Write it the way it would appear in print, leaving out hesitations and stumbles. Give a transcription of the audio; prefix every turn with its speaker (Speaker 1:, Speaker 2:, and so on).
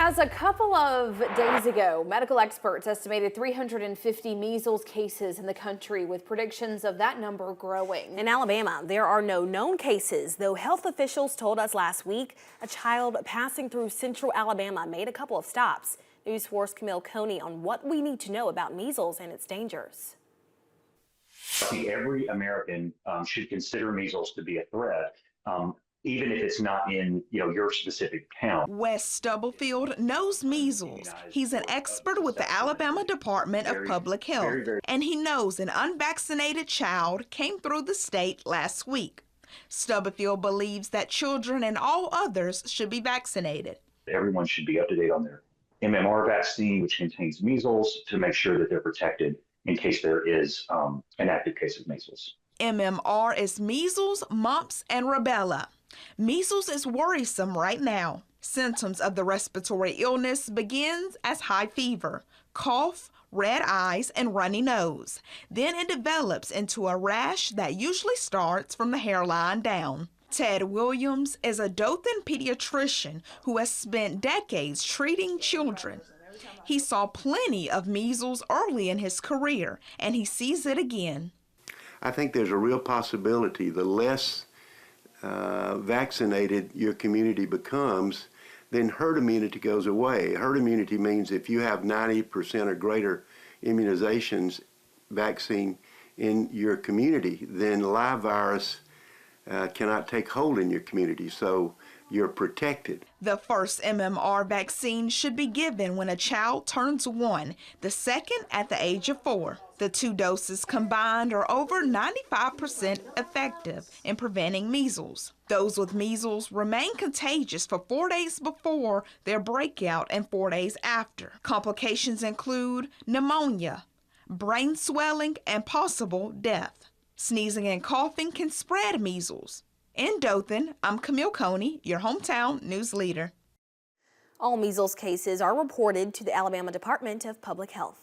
Speaker 1: As a couple of days ago, medical experts estimated 350 measles cases in the country, with predictions of that number growing.
Speaker 2: In Alabama, there are no known cases, though health officials told us last week a child passing through central Alabama made a couple of stops. News 4's Camille Coney on what we need to know about measles and its dangers.
Speaker 3: Every American should consider measles to be a threat, even if it's not in your specific town.
Speaker 4: Wes Stubblefield knows measles. He's an expert with the Alabama Department of Public Health, and he knows an unvaccinated child came through the state last week. Stubblefield believes that children and all others should be vaccinated.
Speaker 3: Everyone should be up to date on their MMR vaccine, which contains measles, to make sure that they're protected in case there is an active case of measles.
Speaker 4: MMR is measles, mumps, and rubella. Measles is worrisome right now. Symptoms of the respiratory illness begins as high fever, cough, red eyes, and runny nose. Then it develops into a rash that usually starts from the hairline down. Ted Williams is a Dothan pediatrician who has spent decades treating children. He saw plenty of measles early in his career, and he sees it again.
Speaker 5: I think there's a real possibility the less vaccinated your community becomes, then herd immunity goes away. Herd immunity means if you have 90% or greater immunizations vaccine in your community, then live virus cannot take hold in your community, so you're protected.
Speaker 4: The first MMR vaccine should be given when a child turns 1, the second at the age of 4. The 2 doses combined are over 95% effective in preventing measles. Those with measles remain contagious for 4 days before their breakout and 4 days after. Complications include pneumonia, brain swelling, and possible death. Sneezing and coughing can spread measles. In Dothan, I'm Camille Coney, your hometown news leader.
Speaker 2: All measles cases are reported to the Alabama Department of Public Health.